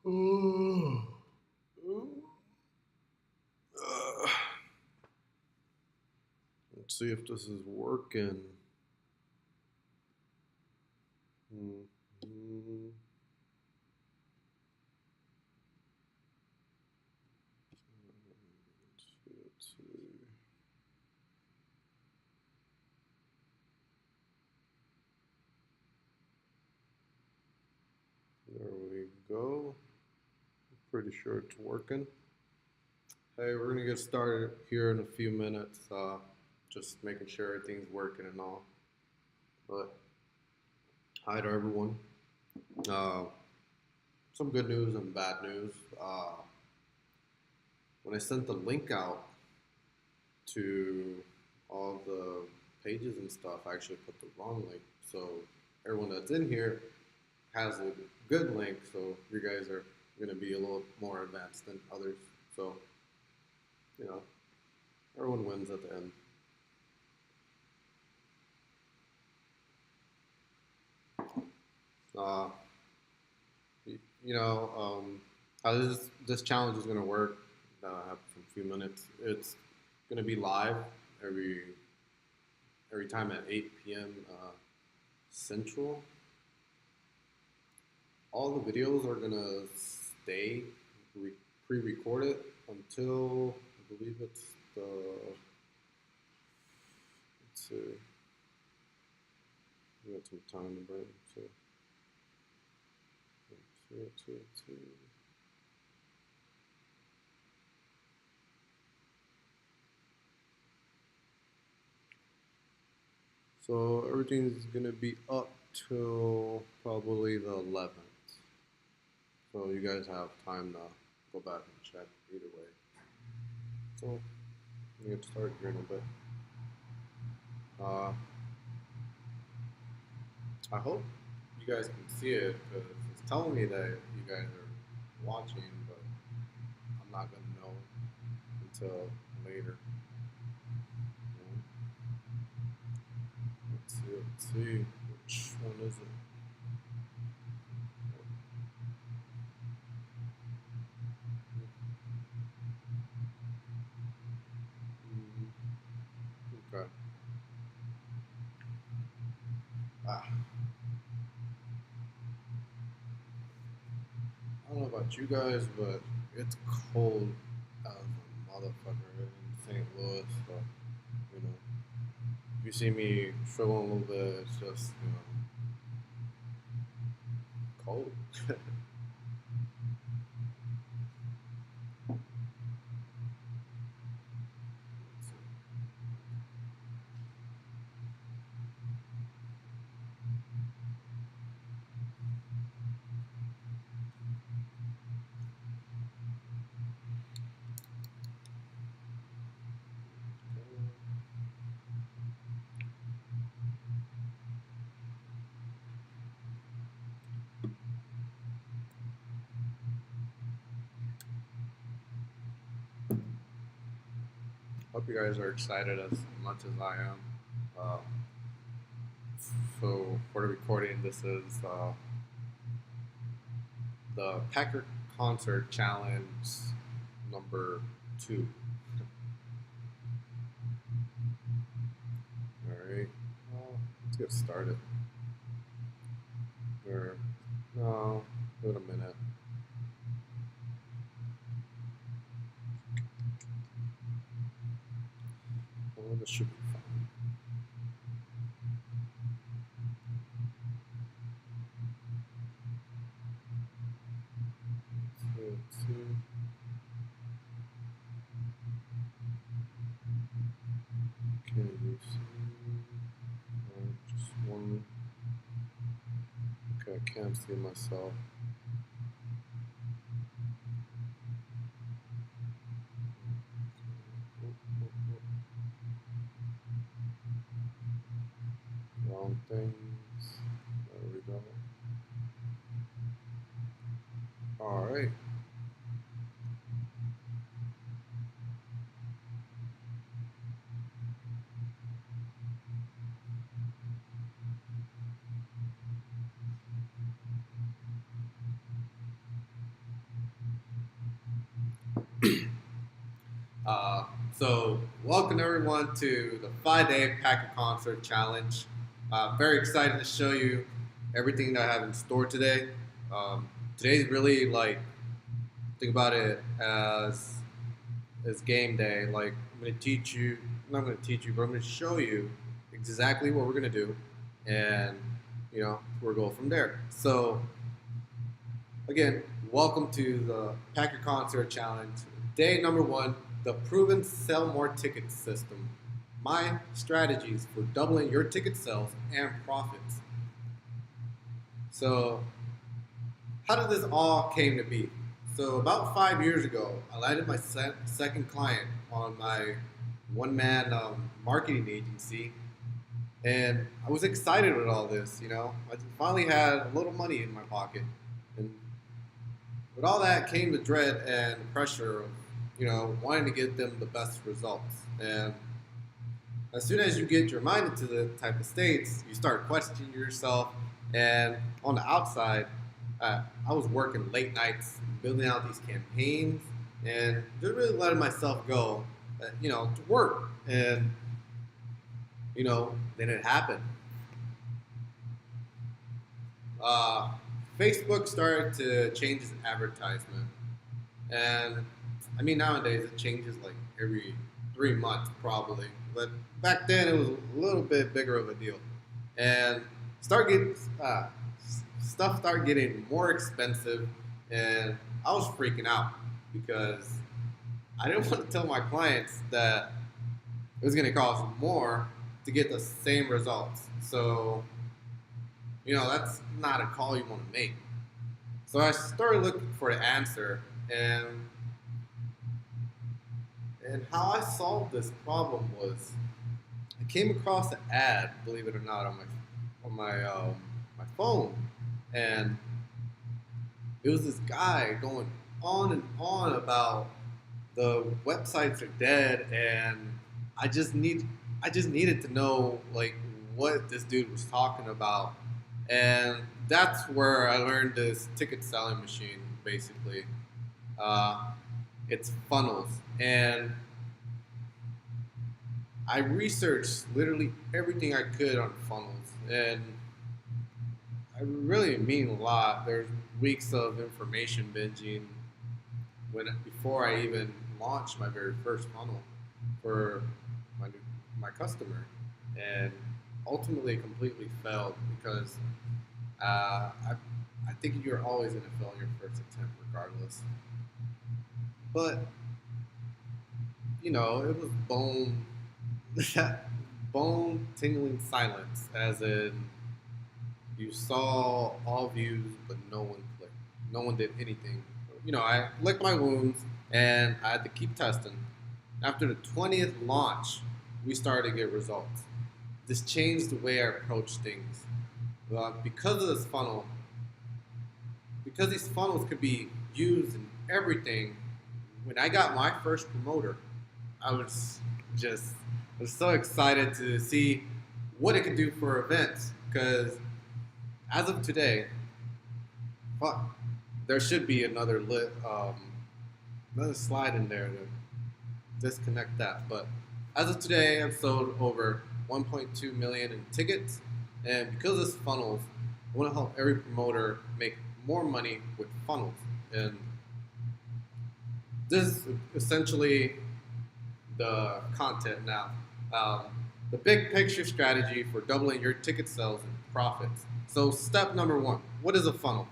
Uh, let's see if this is working. Mhm. Let's see. There we go. Pretty sure it's working. Hey, we're gonna get started here in a few minutes. Just making sure everything's working and all. But hi to everyone. Uh, some good news and bad news. When I sent the link out to all the pages and stuff, I actually put the wrong link. So everyone that's in here has a good link. So you guys are going to be a little more advanced than others. So, you know, everyone wins at the end. Uh, how this challenge is going to work. I have a few minutes. It's going to be live every every time at 8 p.m. Central. All the videos are gonna stay pre-recorded until I believe it's the let's see, we got some time to burn. So let's see. So everything's gonna be up till probably the 11th. So you guys have time to go back and check either way. So we get started here in a bit. Uh, I hope you guys can see it because it's telling me that you guys are watching, but I'm not gonna know until later. Let's see. Which one is it? Okay. Ah, I don't know about you guys, but it's cold as a motherfucker in St. Louis. So, you know, if you see me struggling a little bit, it's just, cold. Hope you guys are excited as much as I am. Uh, so for the recording, this is the Packer Concert Challenge number 2. All right, well, let's get started. Or no, wait a minute. Oh, this should be fine. Let's see. Can you see? Just one. Okay, I can't see myself. Wrong things. There we go. All right. Uh, so, welcome everyone to the 5-day Packer Concert Challenge. Very excited to show you everything that I have in store today. Today's really like, think about it as game day. Like, I'm going to teach you, not going to teach you, but I'm going to show you exactly what we're going to do. And, we'll go from there. So, again, welcome to the Packer Concert Challenge. Day number 1, the proven sell more tickets system. My strategies for doubling your ticket sales and profits. So, how did this all came to be? So about 5 years ago, I landed my second client on my one-man marketing agency, and I was excited with all this. I finally had a little money in my pocket, and with all that came the dread and the pressure of wanting to get them the best results. And as soon as you get your mind into the type of states, you start questioning yourself. And on the outside, I was working late nights, building out these campaigns, and just really letting myself go, to work. And, then it happened. Facebook started to change its advertisement. And, nowadays it changes like every 3 months probably. But back then it was a little bit bigger of a deal. And stuff started getting more expensive, and I was freaking out because I didn't want to tell my clients that it was going to cost more to get the same results. So, that's not a call you want to make. So I started looking for the answer, and how I solved this problem was I came across an ad, believe it or not, on my phone, and it was this guy going on and on about the websites are dead, and I just needed to know like what this dude was talking about, and that's where I learned this ticket selling machine. Basically, it's funnels, and I researched literally everything I could on funnels, and I really mean a lot. There's weeks of information binging before I even launched my very first funnel for my customer, and ultimately completely failed because I think you're always going to fail your first attempt regardless. But it was bone tingling silence, as in you saw all views, but no one clicked. No one did anything. I licked my wounds, and I had to keep testing. After the 20th launch, we started to get results. This changed the way I approached things. Because of this funnel, because these funnels could be used in everything, when I got my first promoter, I was so excited to see what it could do for events, because as of today, there should be another slide in there to disconnect that. But as of today, I've sold over 1.2 million in tickets, and because of this funnels, I want to help every promoter make more money with funnels. And this is essentially the content now. The big picture strategy for doubling your ticket sales and profits. So step number 1, what is a funnel?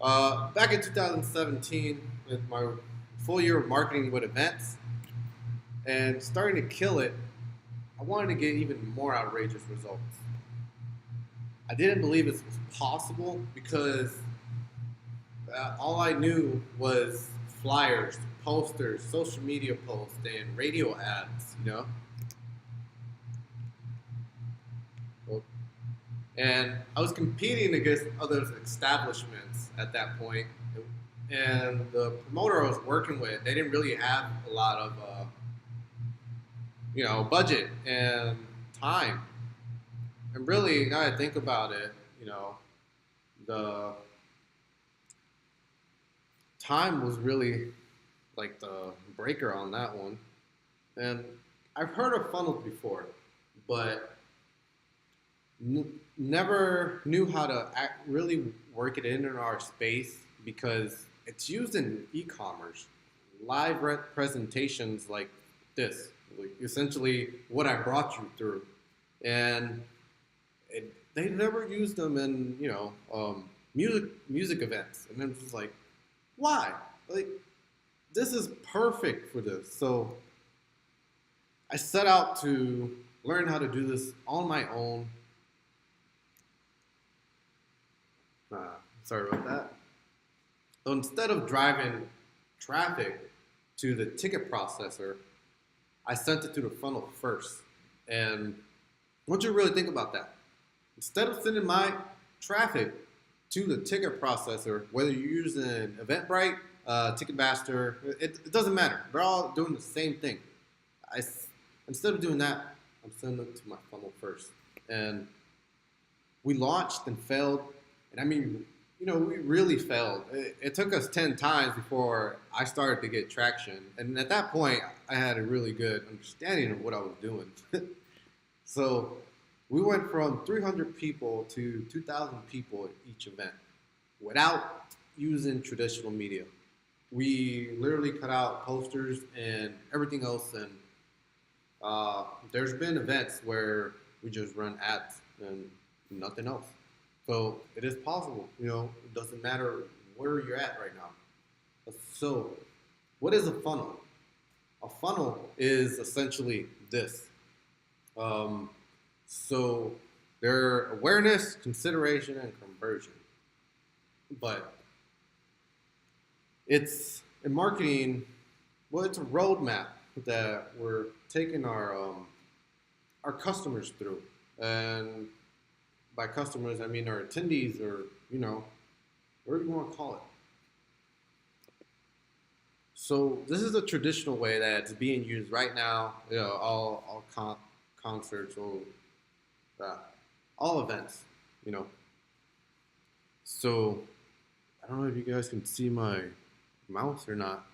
Back in 2017, with my full year of marketing with events and starting to kill it, I wanted to get even more outrageous results. I didn't believe this was possible because all I knew was flyers, posters, social media posts, and radio ads, And I was competing against other establishments at that point. And the promoter I was working with, they didn't really have a lot of, budget and time. And really, now that I think about it, the time was really like the breaker on that one. And I've heard of funnels before, but never knew how to really work it in our space because it's used in e-commerce. Live presentations like this, like essentially what I brought you through, and they never used them in music events, and then it's just like, why? Like this is perfect for this. So I set out to learn how to do this on my own. Uh, Sorry about that. So instead of driving traffic to the ticket processor, I sent it to the funnel first. And I want you to really think about that. Instead of sending my traffic to the ticket processor, whether you're using Eventbrite, Ticketmaster, it doesn't matter. They're all doing the same thing. I, Instead of doing that, I'm sending it to my funnel first. And we launched and failed. And I mean, we really failed. It took us 10 times before I started to get traction. And at that point, I had a really good understanding of what I was doing. So we went from 300 people to 2,000 people at each event without using traditional media. We literally cut out posters and everything else. And there's been events where we just run ads and nothing else. So it is possible, it doesn't matter where you're at right now. So what is a funnel? A funnel is essentially this. So there are awareness, consideration, and conversion. But it's in marketing, well, it's a roadmap that we're taking our customers through. And by customers, I mean our attendees, or whatever you want to call it. So this is a traditional way that's being used right now. All concerts, all events. So I don't know if you guys can see my mouse or not,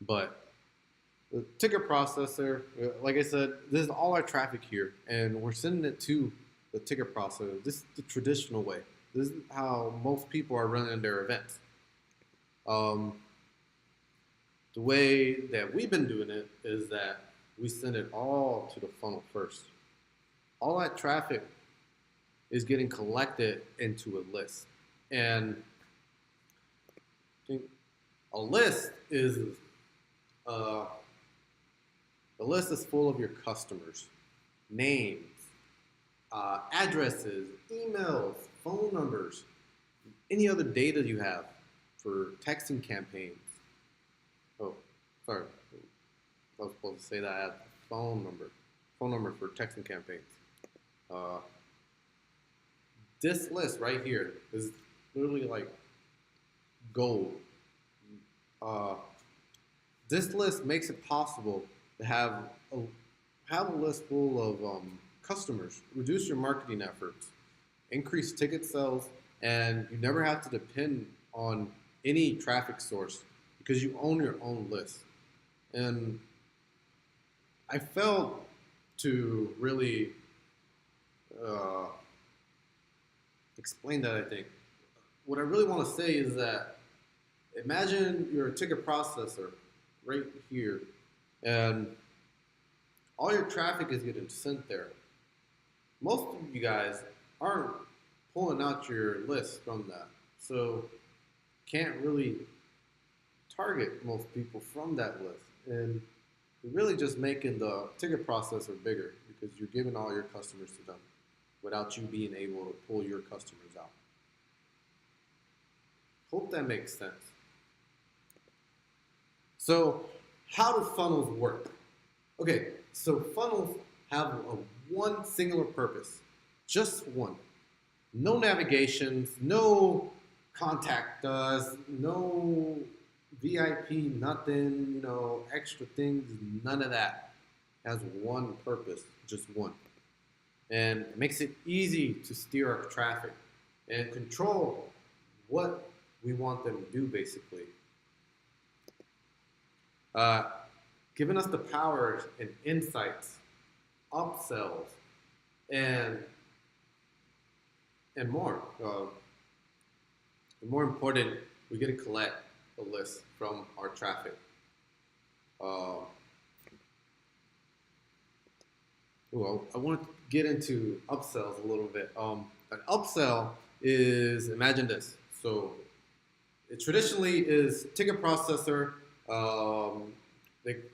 but the ticket processor, like I said, this is all our traffic here, and we're sending it to the ticket processor. This is the traditional way. This is how most people are running their events. The way that we've been doing it is that we send it all to the funnel first. All that traffic is getting collected into a list. And a list is full of your customers, names, addresses, emails, phone numbers, any other data you have for texting campaigns. Oh, sorry. I was supposed to say that I had phone number for texting campaigns. This list right here is literally like gold. This list makes it possible to have a list full of customers, reduce your marketing efforts, increase ticket sales, and you never have to depend on any traffic source because you own your own list. And I failed to really explain that, I think. What I really want to say is that imagine you're a ticket processor right here, and all your traffic is getting sent there. Most of you guys aren't pulling out your list from that, so can't really target most people from that list. And you're really just making the ticket processor bigger because you're giving all your customers to them without you being able to pull your customers out. Hope that makes sense. So how do funnels work? Okay, so funnels have one singular purpose, just one. No navigations, no contact us, no VIP, nothing, extra things, none of that. It has one purpose, just one. And it makes it easy to steer our traffic and control what we want them to do, basically. uh, giving us the power and insights, upsells, and and more. The more important, we get to collect a list from our traffic. Uh, well, I want to get into upsells a little bit. An upsell is, imagine this. So it traditionally is ticket processor.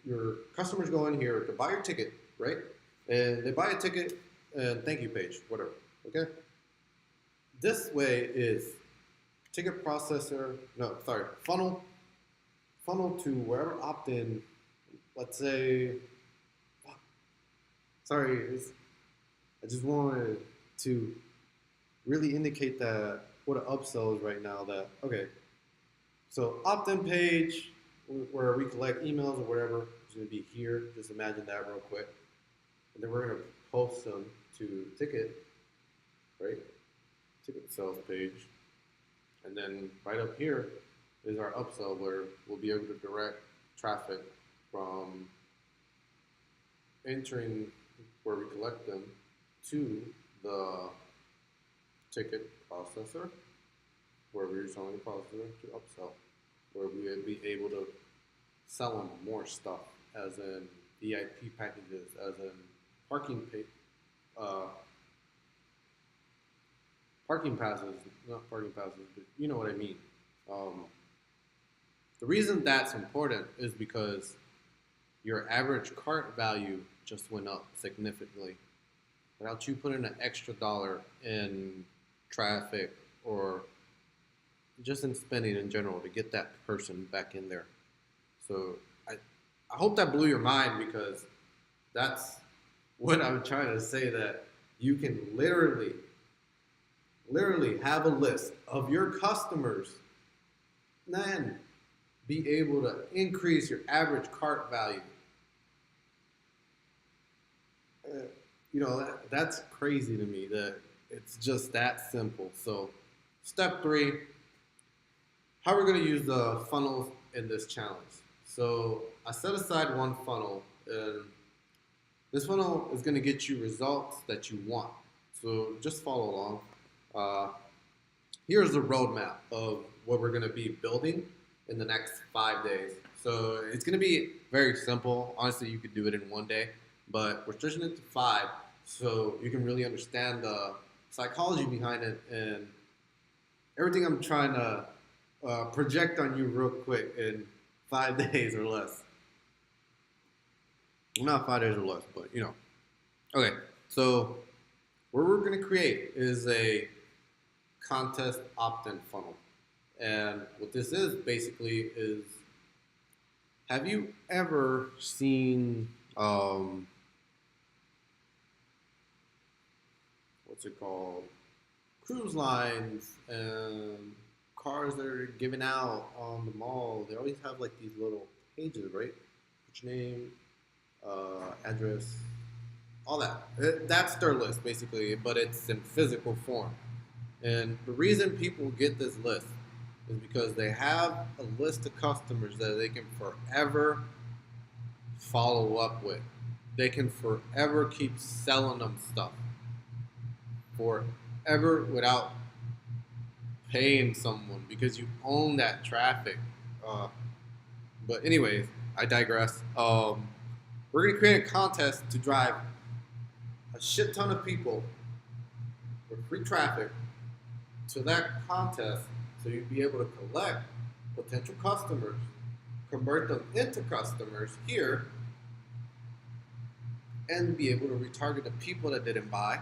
Your customers go in here to buy your ticket, right? And they buy a ticket and thank you page, whatever. Okay. This way is ticket processor. No, sorry, funnel to wherever opt-in. Let's say, sorry, I just wanted to really indicate that what an upsell is right now. That okay, so opt-in page where we collect emails or whatever is going to be here. Just imagine that real quick, and then we're going to post them to ticket, right? Ticket sales page, and then right up here is our upsell where we'll be able to direct traffic from entering where we collect them to the ticket processor, where we're selling the processor to upsell, where we would be able to sell them more stuff, as in VIP packages, as in parking passes, not parking passes, but you know what I mean. Um, the reason that's important is because your average cart value just went up significantly without you putting an extra dollar in traffic or just in spending in general to get that person back in there. So I hope that blew your mind, because that's what I'm trying to say, that you can literally have a list of your customers, then be able to increase your average cart value. That's crazy to me that it's just that simple. So step 3, how we're going to use the funnels in this challenge. So I set aside one funnel, and this funnel is going to get you results that you want. So just follow along. Here's the roadmap of what we're going to be building in the next 5 days. So it's going to be very simple. Honestly, you could do it in one day, but we're stretching it to 5 so you can really understand the psychology behind it and everything I'm trying to project on you real quick in 5 days or less. Not 5 days or less, but you know. Okay, so what we're going to create is a contest opt-in funnel. And what this is basically is, have you ever seen, what's it called, cruise lines and cars that are given out on the mall? They always have like these little pages, right? Put your name, address, all that. That's their list basically, but it's in physical form. And the reason people get this list is because they have a list of customers that they can forever follow up with. They can forever keep selling them stuff forever without paying someone, because you own that traffic. But anyways, I digress. We're going to create a contest to drive a shit ton of people with free traffic to that contest, so you'd be able to collect potential customers, convert them into customers here, and be able to retarget the people that didn't buy.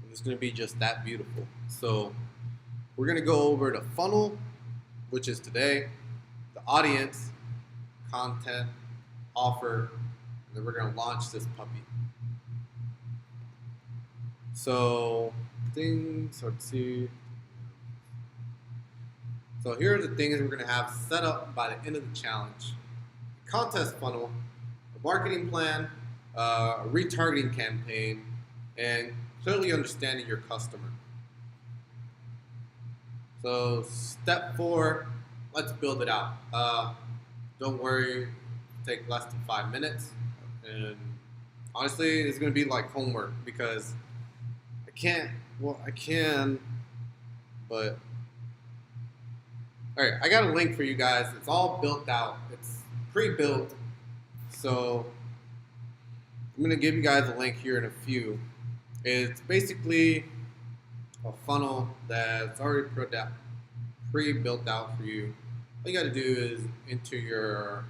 And it's going to be just that beautiful. So we're going to go over the funnel, which is today, the audience, content, offer, and then we're going to launch this puppy. So let's see. So here are the things we're going to have set up by the end of the challenge: contest funnel, a marketing plan, a retargeting campaign, and clearly understanding your customer. So step 4 let's build it out. Don't worry, take less than 5 minutes. And honestly, it's gonna be like homework because I can't. Well, I can, but all right. I got a link for you guys. It's all built out. It's pre-built. So I'm gonna give you guys a link here in a few. It's basically a funnel that's already pre-built out for you. All you got to do is enter your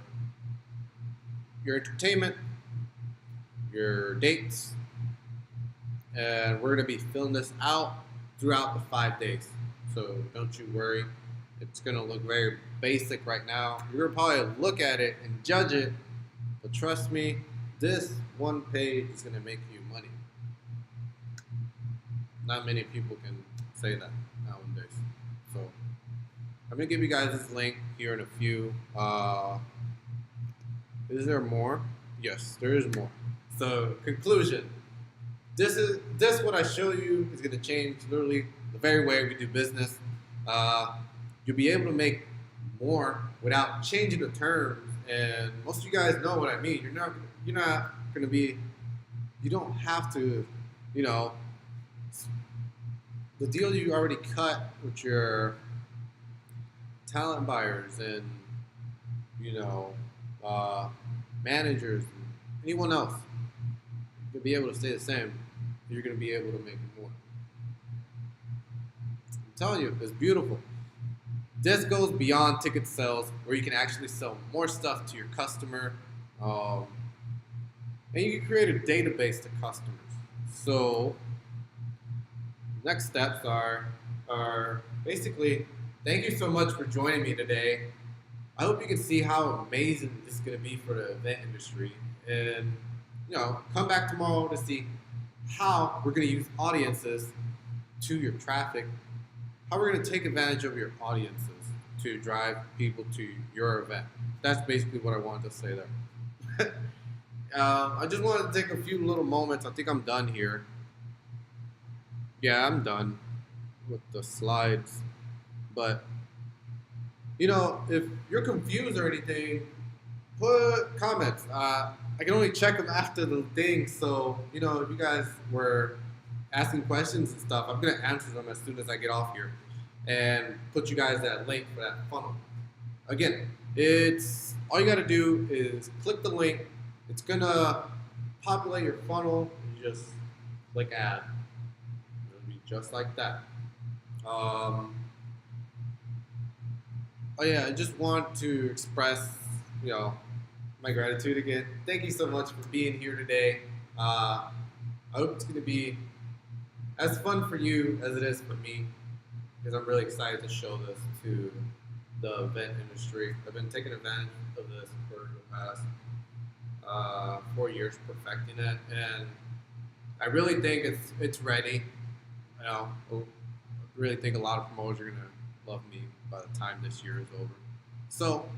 entertainment, your dates, and we're going to be filling this out throughout the 5 days. So don't you worry. It's going to look very basic right now. You're going to probably look at it and judge it, but trust me, this one page is going to make you money. Not many people can say that nowadays. So I'm going to give you guys this link here in a few. Is there more? Yes, there is more. So conclusion. This what I show you is going to change literally the very way we do business. You'll be able to make more without changing the terms. And most of you guys know what I mean. You're not going to be. You don't have to. The deal you already cut with your talent buyers and managers, anyone else, you'll be able to stay the same. You're going to be able to make more. I'm telling you, it's beautiful. This goes beyond ticket sales, where you can actually sell more stuff to your customer, and you can create a database to customers. So next steps are basically, thank you so much for joining me today. I hope you can see how amazing this is going to be for the event industry. And, come back tomorrow to see how we're going to use audiences to your traffic, how we're going to take advantage of your audiences to drive people to your event. That's basically what I wanted to say there. I just wanted to take a few little moments. I think I'm done here. Yeah, I'm done with the slides. But, if you're confused or anything, put comments. I can only check them after the thing. So, if you guys were asking questions and stuff, I'm going to answer them as soon as I get off here and put you guys that link for that funnel. Again, it's all you got to do is click the link. It's going to populate your funnel and you just click add. Just like that. Oh yeah, I just want to express, my gratitude again. Thank you so much for being here today. I hope it's going to be as fun for you as it is for me, because I'm really excited to show this to the event industry. I've been taking advantage of this for the past 4 years, perfecting it, and I really think it's ready. I really think a lot of promoters are going to love me by the time this year is over. So,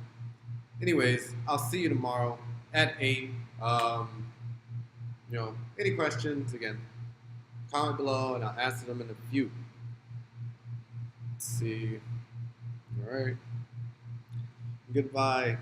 anyways, I'll see you tomorrow at 8. Any questions, again, comment below and I'll answer them in a few. Let's see. All right. Goodbye.